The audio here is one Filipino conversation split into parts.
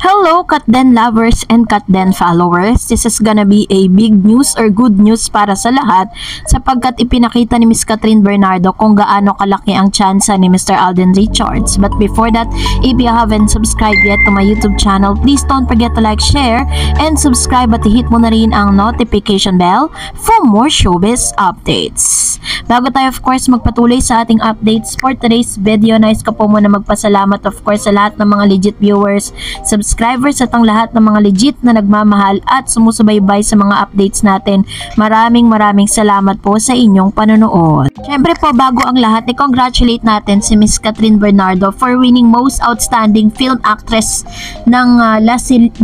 Hello, Katden lovers and Katden followers. This is gonna be a big news or good news para sa lahat sapagkat ipinakita ni Miss Catherine Bernardo kung gaano kalaki ang tsansa ni Mr. Alden Richards. But before that, if you haven't subscribed yet to my YouTube channel, please don't forget to like, share, and subscribe at hit mo na rin ang notification bell for more showbiz updates. Bago tayo of course magpatuloy sa ating updates for today's video, nais ko po muna magpasalamat of course sa lahat ng mga legit viewers, subscribers at ang lahat ng mga legit na nagmamahal at sumusubaybay sa mga updates natin. Maraming salamat po sa inyong panonood. Syempre po, bago ang lahat, i-congratulate natin si Miss Catherine Bernardo for winning Most Outstanding Film Actress ng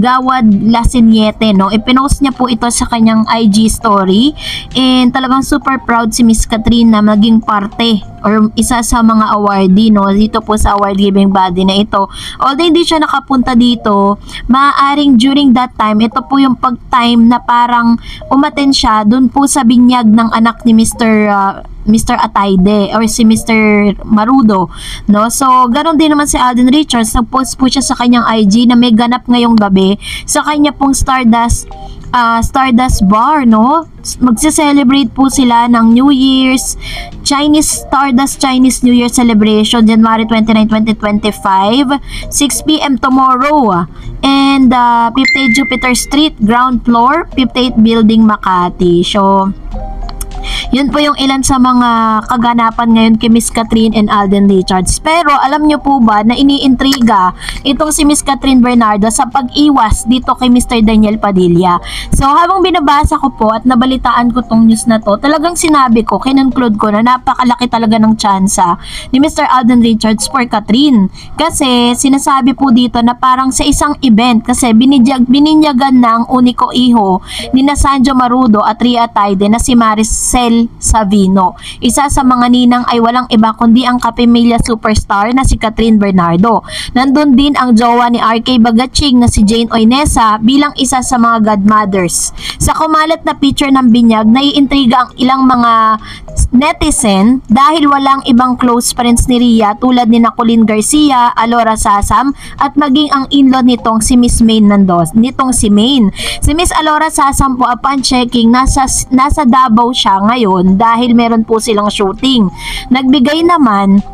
Gawad Lasiniete, no? Ipinost niya po ito sa kanyang IG story and talagang super proud si Miss Catherine na maging parte or isa sa mga awardee, no, dito po sa award giving body na ito. Although hindi siya nakapunta dito, maaaring during that time, ito po yung pag-time na parang umaten siya dun po sa binyag ng anak ni Mr. Atayde or si Mr. Marudo, no? So, ganoon din naman si Alden Richards, nag-post po siya sa kanyang IG na may ganap ngayong gabi sa kanya pong Stardust Bar, no? Magse-celebrate po sila ng New Year's Stardust Chinese New Year celebration January 29, 2025, 6 p.m. tomorrow, and 58 Jupiter Street, ground floor, 58 Building, Makati. So, yun po yung ilan sa mga kaganapan ngayon kay Miss Catherine and Alden Richards. Pero alam nyo po ba na iniintriga itong si Miss Catherine Bernardo sa pag-iwas dito kay Mr. Daniel Padilla. So habang binabasa ko po at nabalitaan ko tong news na to, talagang sinabi ko, kinunclude ko na napakalaki talaga ng tsansa ni Mr. Alden Richards for Catherine. Kasi sinasabi po dito na parang sa isang event, kasi bininyagan ng uniko iho ni Sanjo Marudo at Ria Atayde na si Maricel Savino. Isa sa mga ninang ay walang iba kundi ang kapamilya superstar na si Catherine Bernardo. Nandun din ang jowa ni RK Bagaching na si Jane Oinesa bilang isa sa mga godmothers. Sa kumalat na picture ng binyag, naiintriga ang ilang mga netizen dahil walang ibang close friends ni Ria tulad ni Colleen Garcia, Alora Sasam at maging ang in-law nitong si Miss Maine nitong si Maine. Si Miss Alora Sasam po, upon checking, nasa Davao siya ngayon dahil meron po silang shooting. Nagbigay naman,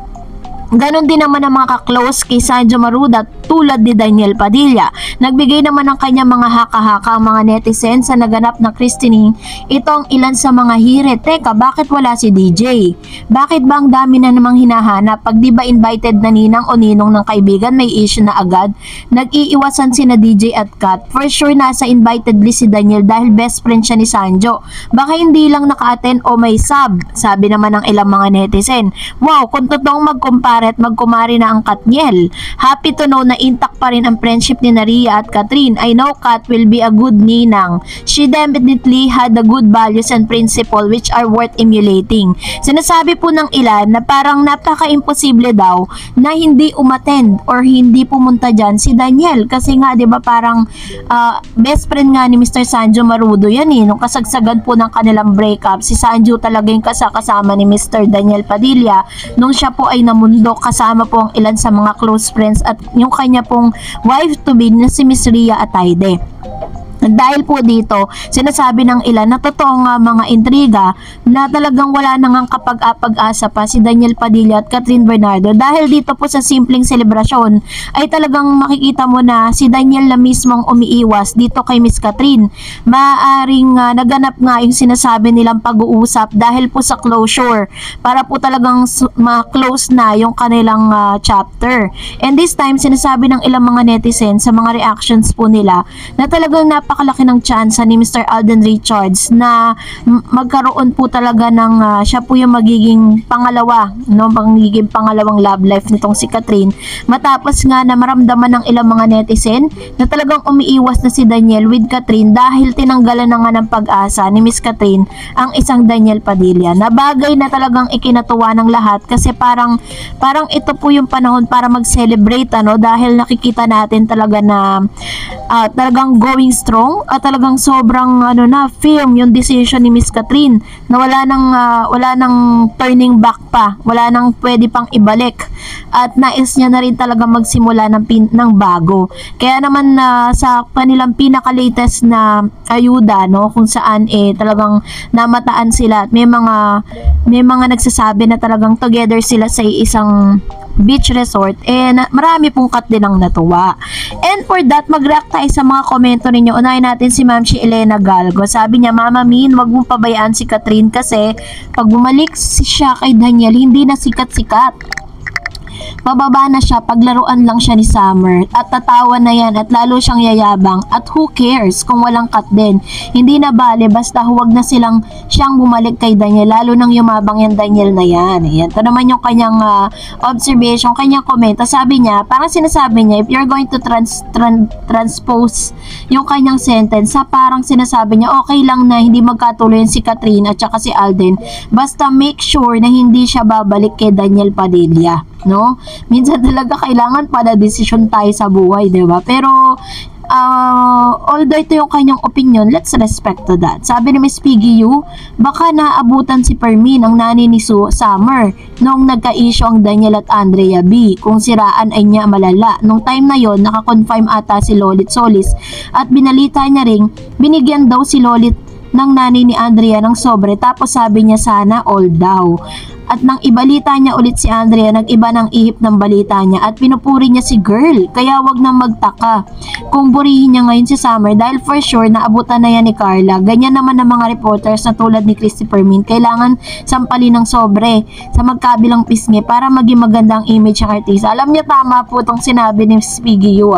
ganon din naman ang mga ka-close kay Sanjo Marudo tulad ni Daniel Padilla. Nagbigay naman ng kanya mga haka-haka ang mga netizen sa naganap na christening. Ito ang ilan sa mga hirit. Teka, bakit wala si DJ? Bakit ba ang dami na namang hinahanap? Pag di ba invited na ninang o ninong ng kaibigan, may issue na agad? Nag-iiwasan sina DJ at Kat. For sure nasa invited list si Daniel dahil best friend siya ni Sanjo. Baka hindi lang naka-attend o may sub, sabi naman ng ilang mga netizen. Wow, kung totoong magkumpara at magkumari na ang Katniel. Happy to know na intact pa rin ang friendship ni Ria at Catherine. I know Kat will be a good ninang. She definitely had the good values and principle which are worth emulating. Sinasabi po ng ilan na parang napaka-imposible daw na hindi umattend or hindi pumunta dyan si Daniel. Kasi nga, di ba, parang best friend nga ni Mr. Sanjo Marudo yan eh. Nung kasagsagan po ng kanilang breakup, si Sanjo talaga yung kasama ni Mr. Daniel Padilla nung siya po ay namundo, kasama po ang ilan sa mga close friends at yung kanya pong wife-to-be na si Miss Ria Atayde. Dahil po dito, sinasabi ng ilan na totoo nga mga intriga na talagang wala nang kapag-asa pa si Daniel Padilla at Catherine Bernardo dahil dito po sa simpleng selebrasyon ay talagang makikita mo na si Daniel na mismong umiiwas dito kay Miss Catherine. Maaring naganap nga yung sinasabi nilang pag-uusap dahil po sa closure para po talagang ma-close na yung kanilang chapter. And this time, sinasabi ng ilang mga netizen sa mga reactions po nila na talagang napakalaki ng tsansa ni Mr. Alden Richards na magkaroon po talaga ng siya po yung magiging pangalawa, no, magiging pangalawang love life nitong si Catherine, matapos nga na maramdaman ng ilang mga netizen na talagang umiiwas na si Daniel with Catherine dahil tinanggalan na nga ng pag-asa ni Miss Catherine ang isang Daniel Padilla, na bagay na talagang ikinatuwa ng lahat kasi parang ito po yung panahon para mag-celebrate, ano, dahil nakikita natin talaga na talagang going strong at talagang sobrang film yung decision ni Miss Catherine na wala nang turning back pa, wala nang pwede pang ibalik, at nais niya na rin talaga magsimula ng bago. Kaya naman sa kanilang pinaka-latest na ayuda, no, kung saan talagang namataan sila at may mga nagsasabi na talagang together sila sa isang beach resort, marami pong cut din ang natuwa. And for that, mag-react tayo sa mga komento ninyo. Unahin natin si Ma'am si Elena Galgo. Sabi niya, Mama Min, wag mong pabayaan si Catherine kasi pag bumalik siya kay Daniel, hindi na sikat-sikat. Bababa na siya, paglaruan lang siya ni Summer at tatawa na yan at lalo siyang yayabang, at who cares kung walang cut din, hindi na bale, basta huwag na siyang bumalik kay Daniel, lalo nang yumabang yan Daniel na yan. Ayan, ito naman yung kanyang observation, kanyang komento. Sabi niya, parang sinasabi niya, if you're going to transpose yung kanyang sentence, parang sinasabi niya, okay lang na hindi magkatuloy si Catherine at saka si Alden, basta make sure na hindi siya babalik kay Daniel Padilla, no? Minsan talaga kailangan para desisyon tayo sa buhay, 'di ba? Pero although ito yung kanyang opinion, let's respect to that. Sabi ni Miss Piggy Yu, baka naabutan si Permin, ang nanay ni Summer, nung nagka-issue ang Daniel at Andrea B. Kung siraan ay niya malala. Nung time na yon, naka-confirm ata si Lolit Solis at binalita niya ring binigyan daw si Lolit ng nanay ni Andrea ng sobre, tapos sabi niya sana all daw. At nang ibalita niya ulit si Andrea, nag-iba ng ihip ng balita niya at pinupuri niya si girl. Kaya wag nang magtaka kung burihin niya ngayon si Summer dahil for sure naabutan na yan ni Carla. Ganyan naman ng mga reporters na tulad ni Christy Permin, kailangan sampalin ng sobre sa magkabilang pisngi para maging magandang image ang artista. Alam niya, tama po itong sinabi ni Piggy Yu.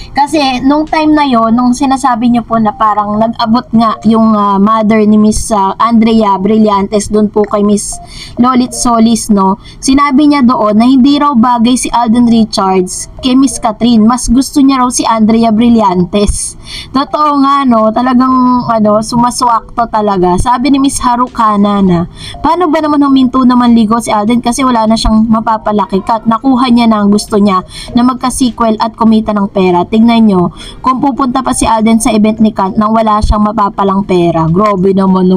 Kasi nung time na yon, nung sinasabi niyo po na parang nag-abot nga yung mother ni Miss Andrea Brillantes doon po kay Miss Lolit Solis, no, sinabi niya doon na hindi raw bagay si Alden Richards kay Miss Catherine, mas gusto niya raw si Andrea Brillantes. Totoo nga, no, talagang sumaswakto talaga. Sabi ni Miss Harukana na, paano ba naman huminto naman ligo si Alden kasi wala na siyang mapapalaki kat nakuha niya na ang gusto niya na magka-sequel at kumita ng pera. Tingnan nyo, kung pupunta pa si Alden sa event ni Kant nang wala siyang mapapalang pera. Grabe naman,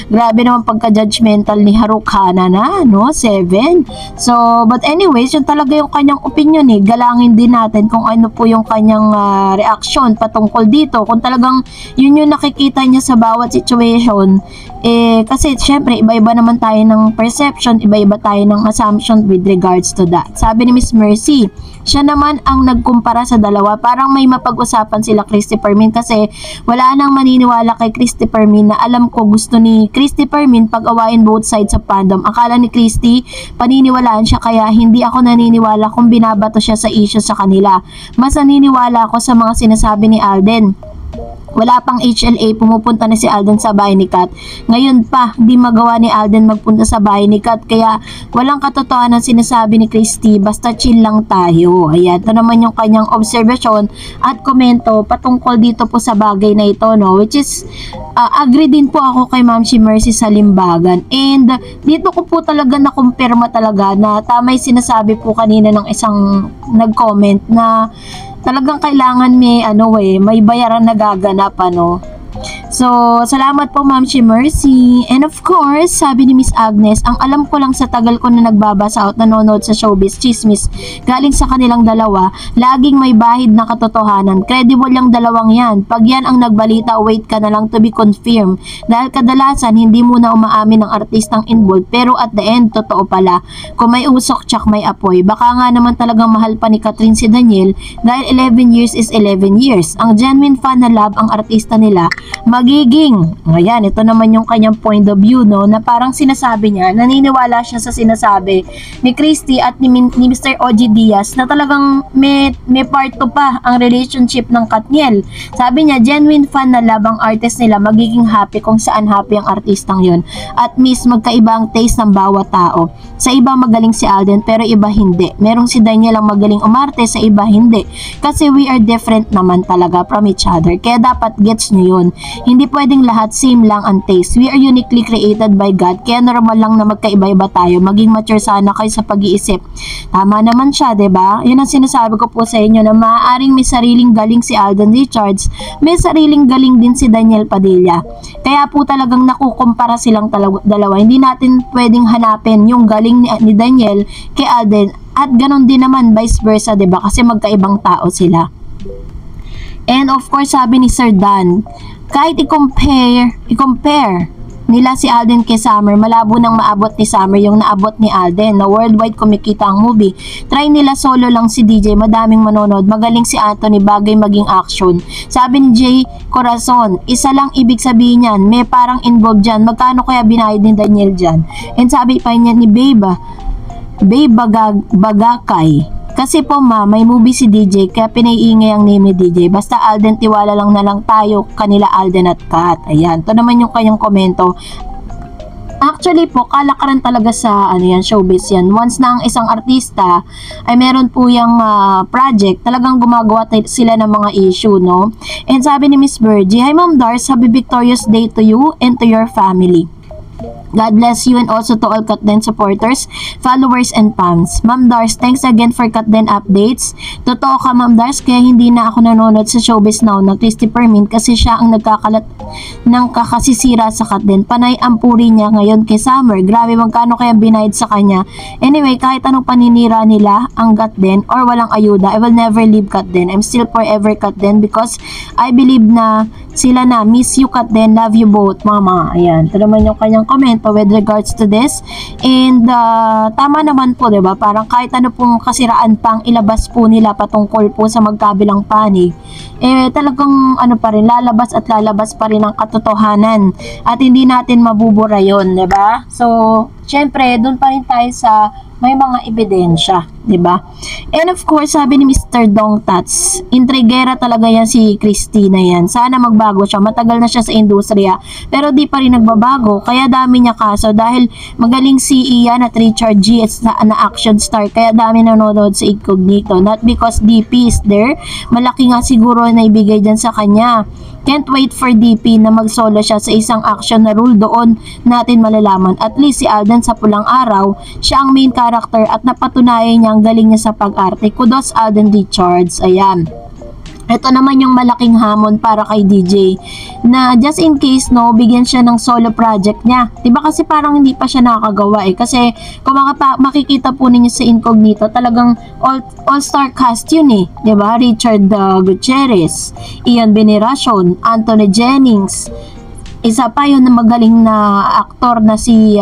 grabe naman pagka-judgmental ni Harukana na, no? 7. So, but anyways, yun talaga yung kanyang opinion eh. Galangin din natin kung ano po yung kanyang reaction patungkol dito. Kung talagang yun yung nakikita niya sa bawat situation, kasi syempre, iba-iba naman tayo ng perception, iba-iba tayo ng assumption with regards to that. Sabi ni Miss Mercy, siya naman ang nagkumpara sa dalawa. Parang may mapag-usapan sila Christy Permin kasi wala nang maniniwala kay Christy Permin na alam ko gusto ni Christy Permin pag-awain both sides of fandom. Akala ni Christy paniniwalaan siya kaya hindi ako naniniwala kung binabato siya sa issue sa kanila. Mas naniniwala ako sa mga sinasabi ni Alden. Wala pang HLA, pumupunta na si Alden sa bahay ni Kat. Ngayon pa, di magawa ni Alden magpunta sa bahay ni Kat. Kaya walang katotohanan sinasabi ni Christy, basta chill lang tayo. Ayan, ito naman yung kanyang observation at komento patungkol dito po sa bagay na ito, no? Which is, agree din po ako kay Ma'am si Mercy sa Limbagan. And dito ko po talaga nakumpirma talaga na tama yung sinasabi po kanina ng isang nag-comment na talagang kailangan may bayaran na gaganap, ano. So, salamat po Ma'am si Mercy. And of course, sabi ni Miss Agnes, ang alam ko lang sa tagal ko na nagbabasa at nanonood sa showbiz chismis galing sa kanilang dalawa, laging may bahid na katotohanan. Credible yung dalawang yan. Pag yan ang nagbalita, wait ka na lang to be confirmed. Dahil kadalasan, hindi muna umaamin ng artistang involved, pero at the end, totoo pala. Kung may usok, tsak may apoy. Baka nga naman talagang mahal pa ni Catherine si Daniel dahil 11 years is 11 years. Ang genuine fan na love ang artista nila, magiging, ayan, ito naman yung kanyang point of view, no, na parang sinasabi niya, naniniwala siya sa sinasabi ni Christy at ni Mr. OG Diaz na talagang may part 2 pa ang relationship ng Katniel. Sabi niya, genuine fan na love ang artist nila, magiging happy kung saan happy ang artistang yun. At miss, magkaiba ang taste ng bawat tao. Sa iba magaling si Alden, pero iba hindi. Merong si Daniel ang magaling umarte, sa iba hindi. Kasi we are different naman talaga from each other. Kaya dapat gets nyo yun. relasyon. Hindi pwedeng lahat same lang ang taste. We are uniquely created by God, kaya normal lang na magkaiba-iba tayo. Maging mature sana kayo sa pag-iisip. Tama naman siya, 'di ba? Yun ang sinasabi ko po sa inyo, na maaaring may sariling galing si Alden Richards, may sariling galing din si Daniel Padilla. Kaya po talagang nakukumpara silang dalawa. Hindi natin pwedeng hanapin yung galing ni Daniel kay Alden, at ganon din naman vice versa, 'di ba? Kasi magkaibang tao sila. And of course, sabi ni Sir Dan, kahit i-compare nila si Alden kay Summer, malabo nang maabot ni Summer yung naabot ni Alden, na worldwide kumikita ang movie. Try nila solo lang si DJ, madaming manonood. Magaling si Anthony, bagay maging action. Sabi ni Jay Corazon, isa lang ibig sabihin yan, may parang involved dyan. Magkano kaya binayad ni Daniel dyan? And sabi pa niya ni Babe Bagakay, kasi po may movie si DJ, kaya pinaiingay ang name ni DJ. Basta Alden, tiwala lang na lang tayo kanila Alden at Kat. Ayan, to naman yung kanyang komento. Actually po, kalakaran talaga sa showbiz yan. Once na ang isang artista ay meron po yung project, talagang gumagawa sila ng mga issue, no? And sabi ni Miss Virgie, hi Ma'am Dars, happy victorious day to you and to your family. God bless you, and also to all Katden supporters, followers, and fans. Ma'am Dars, thanks again for Katden updates. Totoo ka, Ma'am Dars, kaya hindi na ako nanonood sa Showbiz Now na Twisty Permin kasi siya ang nagkakalat ng kakasisira sa Katden. Panay ang puri niya ngayon kay Summer. Grabe, magkano kaya binayad sa kanya? Anyway, kahit anong paninira nila ang Katden or walang ayuda, I will never leave Katden. I'm still forever Katden because I believe na sila na. Miss you Katden, love you both, Mama. Ayan, ito naman yung kanyang comment with regards to this. And tama naman po, 'di ba? Parang kahit ano pong kasiraan pang ilabas po nila patungkol po sa magkabilang panig, talagang pa rin, lalabas at lalabas pa rin ang katotohanan at hindi natin mabubura 'yon, 'di ba? So, syempre, doon pa rin tayo sa may mga ebidensya, 'di ba? And of course, sabi ni Mr. Dong Tats, intrigera talaga yan si Christina yan. Sana magbago siya. Matagal na siya sa industriya, pero di pa rin nagbabago. Kaya dami niya kaso dahil magaling si Ian at Richard G na action star. Kaya dami nanonood sa Incognito. Not because DP is there. Malaki nga siguro na ibigay dyan sa kanya. Can't wait for DP na mag-solo siya sa isang action na role. Doon natin malalaman. At least si Alden sa Pulang Araw, siya ang main character at napatunayan niya ang galing niya sa pag-arte. Kudos Alden Richards. Ayan. Ito naman yung malaking hamon para kay DJ na just in case, no, bigyan siya ng solo project niya. Diba kasi parang hindi pa siya nakakagawa kasi kung makikita po ninyo sa Incognito, talagang all-star cast yun diba? Richard Gutierrez, Ian Veneracion, Anthony Jennings, isa pa yun na magaling na aktor na si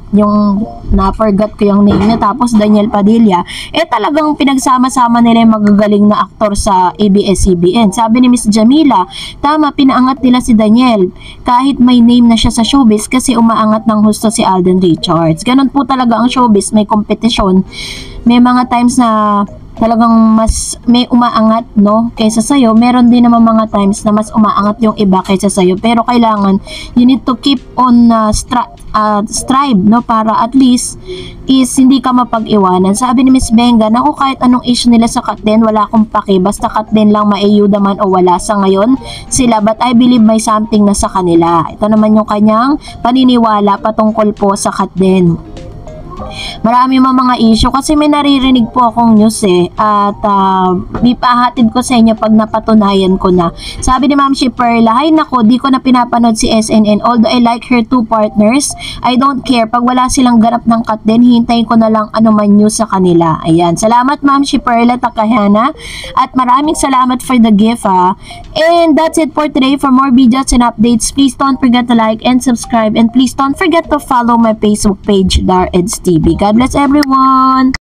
yung na-forgot ko yung name niya, tapos Daniel Padilla. Talagang pinagsama-sama nila yung magagaling na aktor sa ABS-CBN. Sabi ni Miss Jamila, tama, pinaangat nila si Daniel kahit may name na siya sa showbiz kasi umaangat ng husto si Alden Richards. Ganon po talaga ang showbiz, may kompetisyon. May mga times na talagang mas may umaangat, no, kaysa sa'yo. Meron din naman mga times na mas umaangat yung iba kaysa sa'yo. Pero kailangan, you need to keep on strive, no, para at least is hindi ka mapag-iwanan. Sabi ni Miss Benga, naku, kahit anong issue nila sa Katden, wala akong paki. Basta Katden lang, maayuda man o wala. Sa ngayon, sila, but I believe may something na sa kanila. Ito naman yung kanyang paniniwala patungkol po sa Katden. Marami mga issue kasi may naririnig po akong news at ipahatid ko sa inyo pag napatunayan ko na. Sabi ni Ma'am Perla, hay nako, di ko na pinapanood si SNN, although I like her two partners, I don't care. Pag wala silang ganap ng Katden, hintayin ko na lang anuman news sa kanila. Ayan, salamat Ma'am Perla Takahana at maraming salamat for the gift and that's it for today. For more videos and updates, please don't forget to like and subscribe, and please don't forget to follow my Facebook page, Dar Eds TV. God bless everyone!